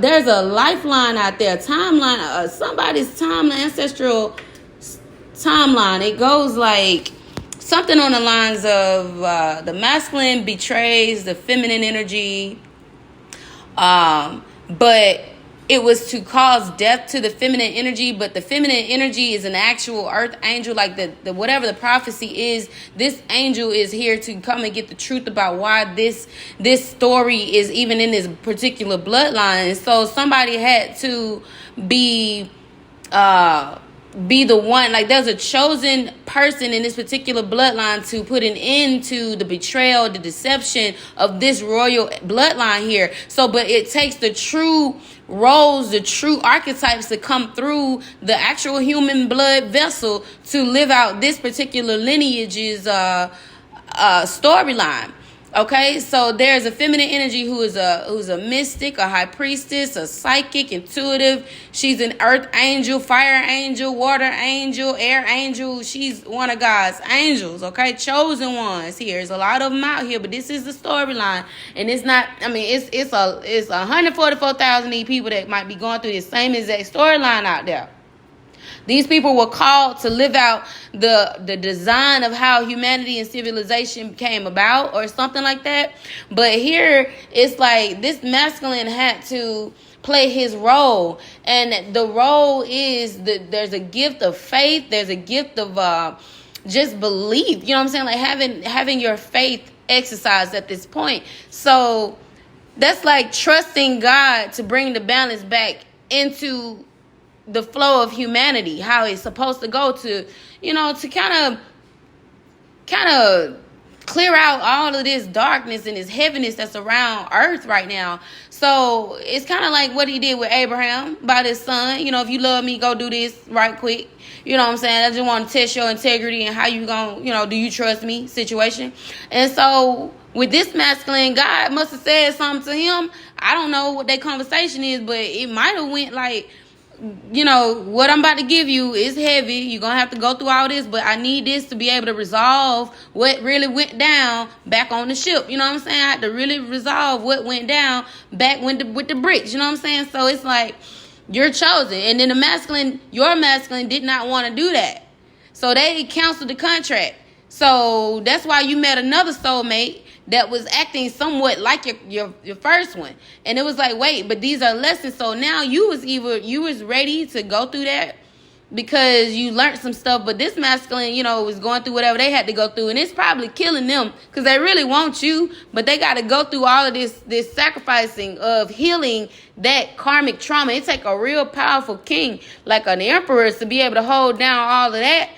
there's a lifeline out there, timeline, somebody's timeline, ancestral timeline. It goes like something on the lines of the masculine betrays the feminine energy, but it was to cause death to the feminine energy. But the feminine energy is an actual earth angel, like the whatever the prophecy is. This angel is here to come and get the truth about why this story is even in this particular bloodline. And so somebody had to be the one, like there's a chosen person in this particular bloodline to put an end to the betrayal, the deception of this royal bloodline here. So, but it takes the true roles, the true archetypes to come through the actual human blood vessel to live out this particular lineage's storyline. Okay, so there's a feminine energy who's a mystic, a high priestess, a psychic, intuitive. She's an earth angel, fire angel, water angel, air angel. She's one of God's angels, okay? Chosen ones here. There's a lot of them out here, but this is the storyline. And it's not, I mean, it's 144,000 people that might be going through the same exact storyline out there. These people were called to live out the design of how humanity and civilization came about or something like that. But here it's like this masculine had to play his role. And the role is that there's a gift of faith. There's a gift of just belief. You know what I'm saying? Like having your faith exercised at this point. So that's like trusting God to bring the balance back into the flow of humanity, how it's supposed to go, to, you know, to kind of clear out all of this darkness and this heaviness that's around earth right now. So it's kind of like what he did with Abraham about his son. You know, if you love me, go do this right quick. You know what I'm saying? I just want to test your integrity and how you gonna, you know, do you trust me situation. And so with this masculine, God must have said something to him. I don't know what that conversation is, but it might have went like, you know, what I'm about to give you is heavy. You're going to have to go through all this, but I need this to be able to resolve what really went down back on the ship. You know what I'm saying? I had to really resolve what went down back with the bricks. You know what I'm saying? So it's like you're chosen. And then your masculine did not want to do that. So they canceled the contract. So that's why you met another soulmate that was acting somewhat like your first one. And it was like, wait, but these are lessons. So now you was ready to go through that because you learned some stuff. But this masculine, you know, was going through whatever they had to go through. And it's probably killing them because they really want you. But they got to go through all of this sacrificing of healing that karmic trauma. It take a real powerful king like an emperor to be able to hold down all of that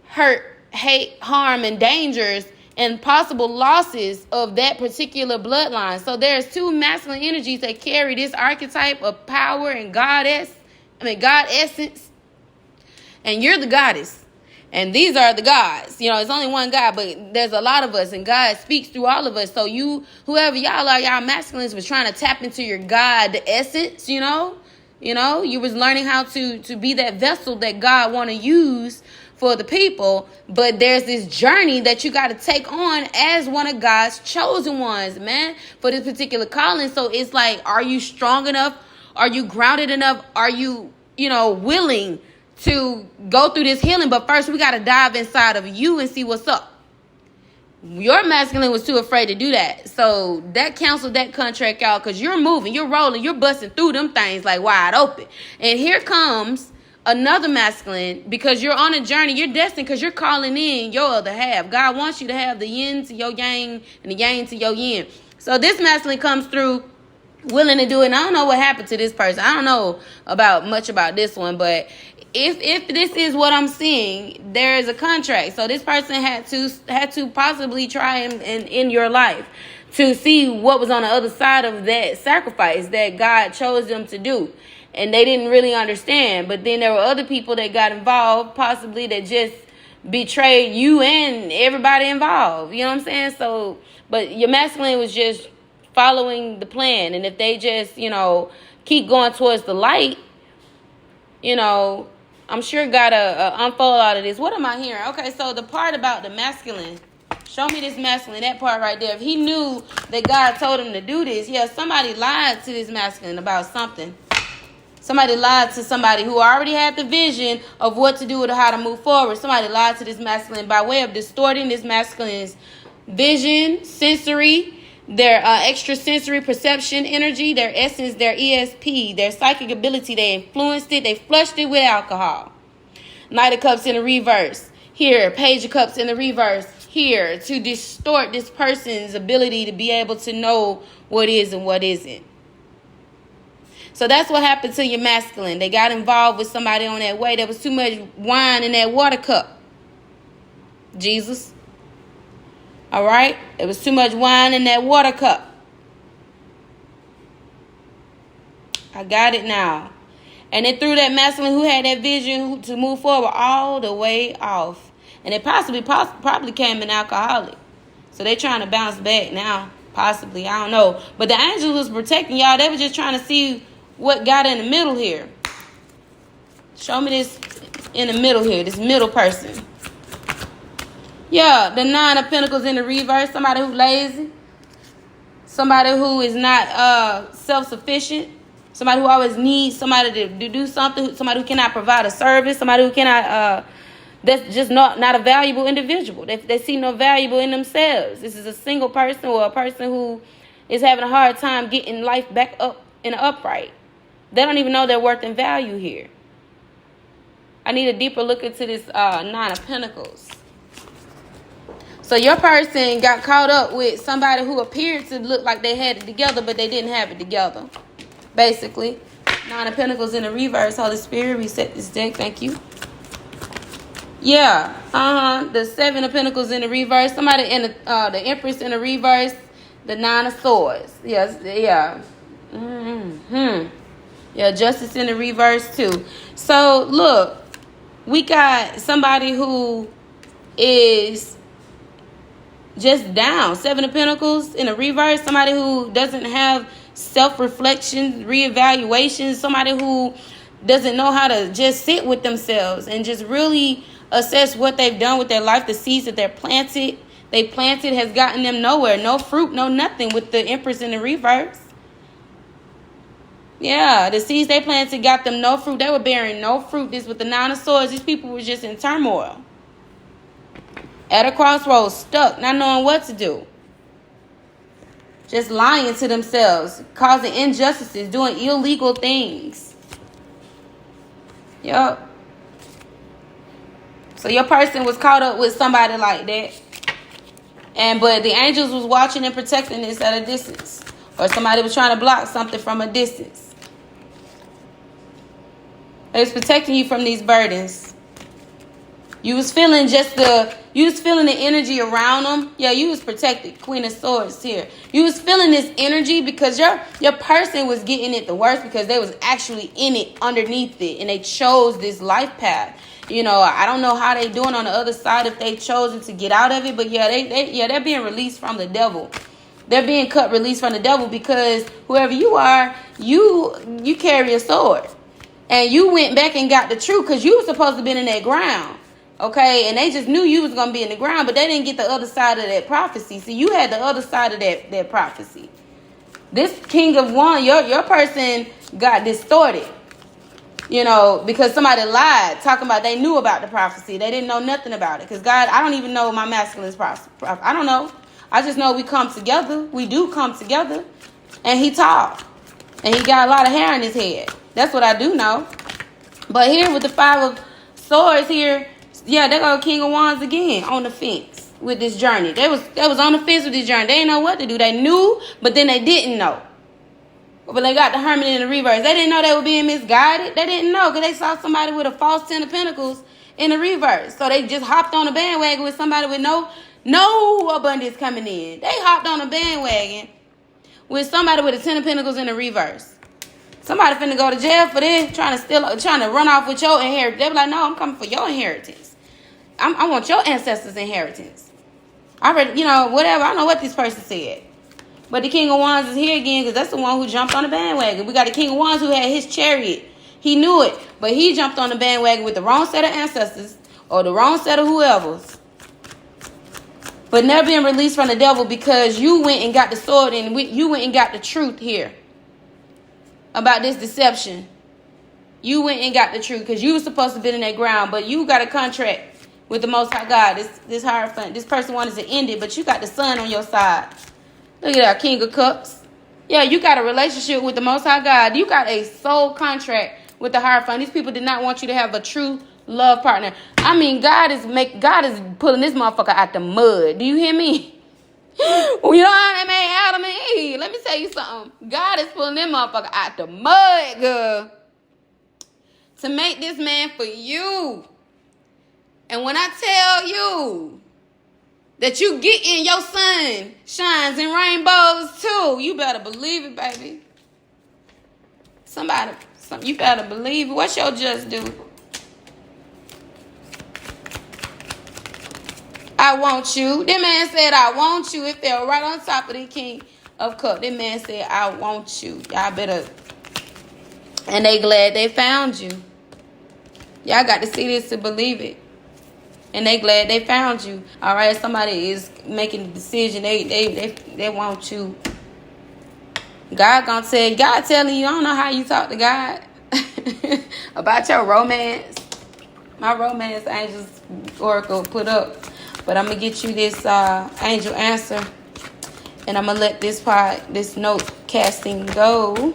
hurt, hate, harm, and dangers and possible losses of that particular bloodline. So there's two masculine energies that carry this archetype of power and God essence. And you're the goddess. And these are the gods. You know, it's only one God, but there's a lot of us, and God speaks through all of us. So you, whoever y'all are, y'all masculines was trying to tap into your God essence, you know, you was learning how to be that vessel that God want to use for the people. But there's this journey that you got to take on as one of God's chosen ones, man, for this particular calling. So it's like, are you strong enough? Are you grounded enough? Are you, willing to go through this healing? But first we got to dive inside of you and see what's up. Your masculine was too afraid to do that. So that canceled that contract out because you're moving, you're rolling, you're busting through them things like wide open. And here comes another masculine, because you're on a journey, you're destined, because you're calling in your other half. God wants you to have the yin to your yang and the yang to your yin. So this masculine comes through willing to do it. And I don't know what happened to this person. I don't know much about this one, but if this is what I'm seeing, there is a contract. So this person had to possibly try in your life to see what was on the other side of that sacrifice that God chose them to do. And they didn't really understand. But then there were other people that got involved, possibly, that just betrayed you and everybody involved. You know what I'm saying? So, but your masculine was just following the plan. And if they just, keep going towards the light, I'm sure got to unfold all of this. What am I hearing? Okay, so the part about the masculine Show me this masculine, that part right there. If he knew that God told him to do this, yeah, somebody lied to this masculine about something. Somebody lied to somebody who already had the vision of what to do or how to move forward. Somebody lied to this masculine by way of distorting this masculine's vision, sensory, their extrasensory perception energy, their essence, their ESP, their psychic ability. They influenced it. They flushed it with alcohol. Knight of Cups in the reverse. Here, Page of Cups in the reverse. Here, to distort this person's ability to be able to know what is and what isn't. So that's what happened to your masculine. They got involved with somebody on that way. There was too much wine in that water cup. Jesus. All right? There was too much wine in that water cup. I got it now. And it threw that masculine who had that vision to move forward all the way off. And it probably came an alcoholic. So they trying to bounce back now. Possibly. I don't know. But the angels was protecting y'all. They were just trying to see what got in the middle here. Show me this in the middle here. This middle person. Yeah, the Nine of Pentacles in the reverse. Somebody who's lazy. Somebody who is not self-sufficient. Somebody who always needs somebody to do something. Somebody who cannot provide a service. Somebody who cannot... that's just not a valuable individual. They see no valuable in themselves. This is a single person or a person who is having a hard time getting life back up in the upright. They don't even know their worth and value here. I need a deeper look into this Nine of Pentacles. So your person got caught up with somebody who appeared to look like they had it together, but they didn't have it together. Basically. Nine of Pentacles in the reverse. Holy Spirit, reset this deck. Thank you. Yeah. The Seven of Pentacles in the reverse. Somebody in the Empress in the reverse. The Nine of Swords. Yes. Yeah. Yeah. Justice in the reverse too. So look, we got somebody who is just down. Seven of Pentacles in the reverse. Somebody who doesn't have self-reflection, reevaluation. Somebody who doesn't know how to just sit with themselves and just really assess what they've done with their life. The seeds that they planted has gotten them nowhere. No fruit, no nothing with the Empress in the reverse. Yeah, the seeds they planted got them no fruit. They were bearing no fruit. This with the Nine of Swords. These people were just in turmoil. At a crossroads, stuck, not knowing what to do. Just lying to themselves, causing injustices, doing illegal things. Yup. So your person was caught up with somebody like that. But the angels was watching and protecting this at a distance. Or somebody was trying to block something from a distance. They was protecting you from these burdens. You was feeling the energy around them. Yeah, you was protected. Queen of Swords here. You was feeling this energy because your person was getting it the worst because they was actually in it, underneath it. And they chose this life path. You know, I don't know how they doing on the other side if they chosen to get out of it. But yeah, they're being released from the devil. They're being released from the devil because whoever you are, you carry a sword. And you went back and got the truth because you were supposed to have been in that ground. Okay, and they just knew you was going to be in the ground, but they didn't get the other side of that prophecy. So you had the other side of that prophecy. This King of Wands, your person got distorted. You know, because somebody lied, talking about they knew about the prophecy. They didn't know nothing about it. Because God, I don't even know my masculine's prophecy. I don't know. I just know we come together. We do come together. And he tall. And he got a lot of hair in his head. That's what I do know. But here with the Five of Swords here, yeah, they go King of Wands again on the fence with this journey. They was on the fence with this journey. They didn't know what to do. They knew, but then they didn't know. But they got the Hermit in the reverse. They didn't know they were being misguided. They didn't know because they saw somebody with a false Ten of Pentacles in the reverse. So they just hopped on a bandwagon with somebody with no abundance coming in. They hopped on a bandwagon with somebody with a Ten of Pentacles in the reverse. Somebody finna go to jail for this, trying to run off with your inheritance. They be like, no, I'm coming for your inheritance. I want your ancestors' inheritance. I read, whatever. I don't know what this person said. But the King of Wands is here again because that's the one who jumped on the bandwagon. We got the King of Wands who had his chariot. He knew it, but he jumped on the bandwagon with the wrong set of ancestors or the wrong set of whoever's. but never being released from the devil because you went and got the sword and you went and got the truth here about this deception. You went and got the truth because you were supposed to be in that ground, but you got a contract with the Most High God. This Hierophant, this person wanted to end it, but you got the Son on your side. Look at that, King of Cups. Yeah, you got a relationship with the Most High God. You got a soul contract with the Hierophant. These people did not want you to have a true love partner. I mean, God is pulling this motherfucker out the mud. Do you hear me? Well, you know how they made Adam and Eve. Let me tell you something. God is pulling this motherfucker out the mud, girl, to make this man for you. And when I tell you that you get in, your sun shines in rainbows too, you better believe it, baby. You better believe it. What's your just do? I want you. That man said, I want you. It fell right on top of the King of Cups. That man said, I want you. Y'all better. And they glad they found you. Y'all got to see this to believe it. And they glad they found you. All right, somebody is making a decision. They want you. God gonna tell you. God telling you, I don't know how you talk to God about your romance. My romance angels oracle put up. But I'm going to get you this angel answer. And I'm going to let this note casting go. All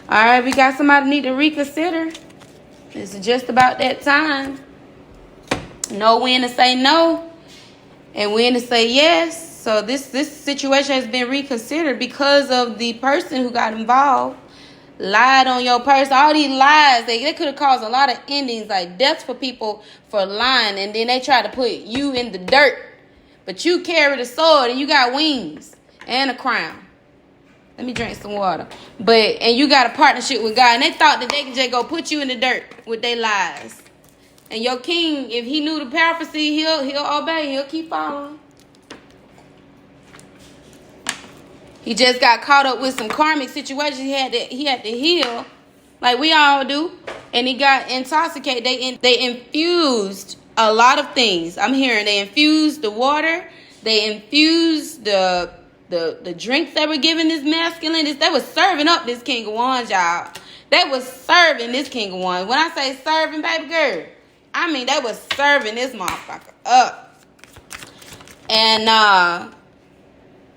right, we got somebody need to reconsider. It's just about that time. Know when to say no and when to say yes. So this situation has been reconsidered because of the person who got involved. Lied on your person. All these lies, they could have caused a lot of endings, like deaths for people for lying. And then they try to put you in the dirt. But you carry the sword and you got wings and a crown. Let me drink some water. And you got a partnership with God. And they thought that they could just go put you in the dirt with their lies. And your king, if he knew the prophecy, he'll obey. He'll keep following. He just got caught up with some karmic situations he had to heal, like we all do. And he got intoxicated. They infused a lot of things. I'm hearing they infused the water. They infused the drinks they were giving this masculine. They was serving up this King of Wands, y'all. They was serving this King of Wands. When I say serving, baby girl, I mean they was serving this motherfucker up. And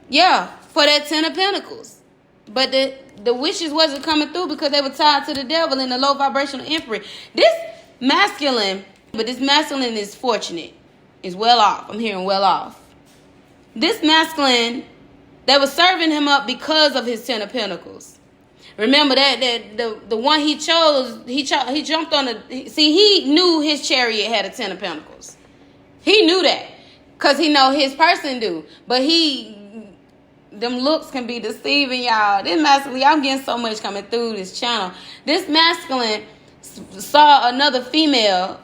yeah. For that 10 of Pentacles. But the wishes wasn't coming through because they were tied to the devil in the low vibrational emperor. This masculine is fortunate. Is well off. I'm hearing well off. This masculine, they were serving him up because of his 10 of Pentacles. Remember that the one he chose, he jumped on he knew his chariot had a 10 of Pentacles. He knew that. Because he know his person do. But them looks can be deceiving, y'all. This masculine, I'm getting so much coming through this channel. This masculine saw another female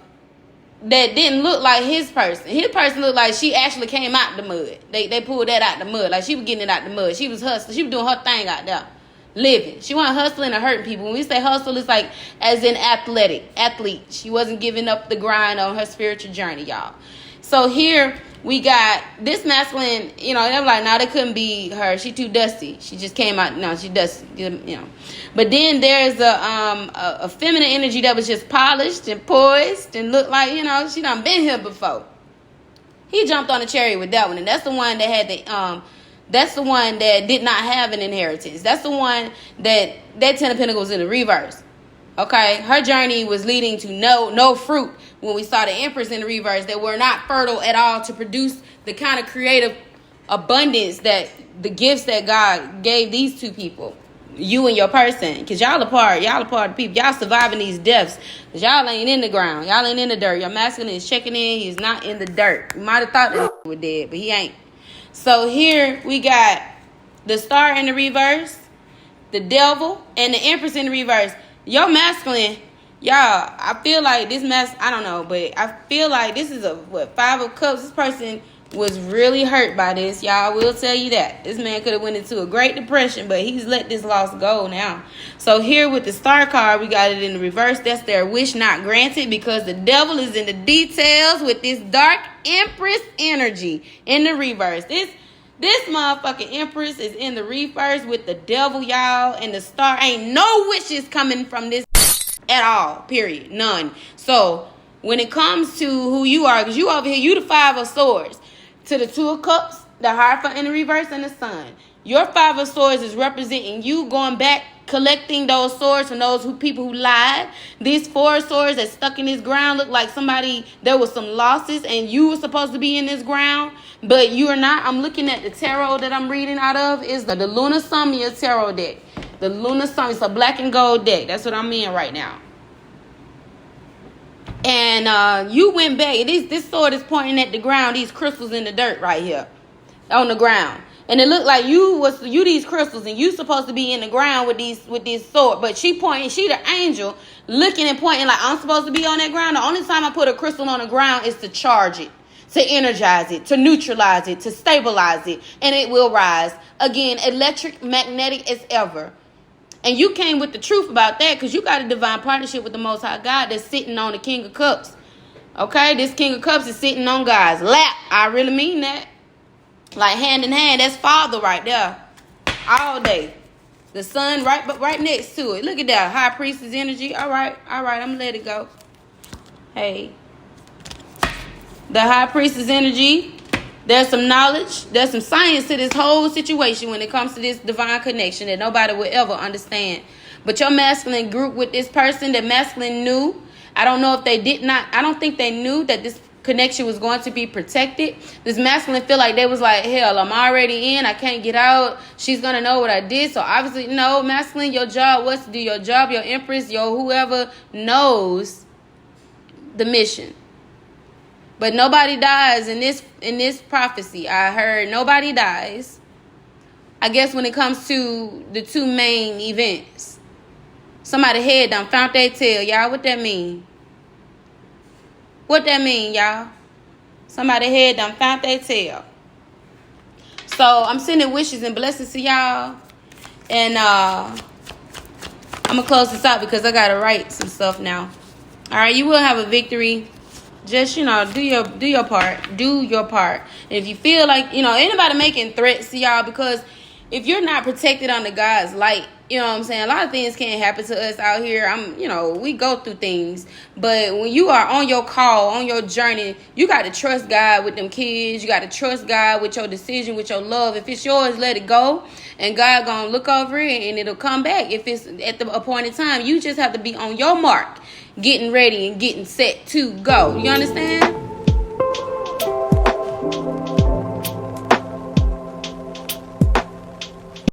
that didn't look like his person. His person looked like she actually came out the mud. They pulled that out the mud. Like she was getting it out the mud. She was hustling. She was doing her thing out there. Living. She wasn't hustling or hurting people. When we say hustle, it's like as in athlete. She wasn't giving up the grind on her spiritual journey, y'all. So here we got this masculine, they were like, no, that couldn't be her. She too dusty. She just came out. No, she dusty, But then there's a feminine energy that was just polished and poised and looked like, she done been here before. He jumped on the chariot with that one. And that's the one that had that's the one that did not have an inheritance. That's the one that 10 of Pentacles in the reverse. Okay, her journey was leading to no fruit when we saw the Empress in the reverse that were not fertile at all to produce the kind of creative abundance that the gifts that God gave these two people, you and your person. Because y'all a part of people. Y'all surviving these deaths. Because y'all ain't in the ground. Y'all ain't in the dirt. Your masculine is checking in. He's not in the dirt. You might have thought that he was dead, but he ain't. So here we got the Star in the reverse, the Devil, and the Empress in the reverse. Your masculine, y'all, I feel like this I don't know, but I feel like this is a 5 of Cups. This person was really hurt by this. Y'all, will tell you that. This man could have went into a Great Depression, but he's let this loss go now. So here with the Star card, we got it in the reverse. That's their wish not granted, because the devil is in the details with this dark Empress energy in the reverse. This motherfucking Empress is in the reverse with the devil, y'all, and the Star. Ain't no wishes coming from this at all, period. None. So when it comes to who you are, because you over here, you the Five of Swords. To the Two of Cups, the Hierophant in the reverse, and the Sun. Your Five of Swords is representing you going back, collecting those swords from those people who lied. These Four of Swords that stuck in this ground look like there was some losses and you were supposed to be in this ground, but you are not. I'm looking at the tarot that I'm reading out of is the Luna Samia tarot deck. The Luna Samia, it's a black and gold deck. That's what I'm in right now. And you went back. This sword is pointing at the ground. These crystals in the dirt right here on the ground. And it looked like you these crystals, and you supposed to be in the ground with this sword. But she the angel, looking and pointing like I'm supposed to be on that ground. The only time I put a crystal on the ground is to charge it, to energize it, to neutralize it, to stabilize it, and it will rise. Again, electric, magnetic as ever. And you came with the truth about that, because you got a divine partnership with the Most High God that's sitting on the King of Cups. Okay? This King of Cups is sitting on God's lap. I really mean that. Like hand in hand. That's Father right there. All day. The Sun right next to it. Look at that. High Priestess energy. All right. I'm going to let it go. Hey. The High Priestess energy. There's some knowledge, there's some science to this whole situation when it comes to this divine connection that nobody will ever understand. But your masculine group with this person, the masculine knew. I don't know if they did not. I don't think they knew that this connection was going to be protected. This masculine feel like they was like, hell, I'm already in. I can't get out. She's going to know what I did. So obviously, no, masculine, your job was to do your job. Your Empress, your whoever knows the mission. But nobody dies in this prophecy. I heard nobody dies. I guess when it comes to the two main events. Somebody head done found their tail. Y'all, what that mean? What that mean, y'all? Somebody head done found their tail. So I'm sending wishes and blessings to y'all. And I'm going to close this out because I got to write some stuff now. All right, you will have a victory. Just, do your part. Do your part. And if you feel like, anybody making threats to y'all, because if you're not protected under God's light, you know what I'm saying? A lot of things can't happen to us out here. We go through things. But when you are on your call, on your journey, you got to trust God with them kids. You got to trust God with your decision, with your love. If it's yours, let it go. And God going to look over it and it'll come back. If it's at the appointed time, you just have to be on your mark, getting ready and getting set to go. You understand?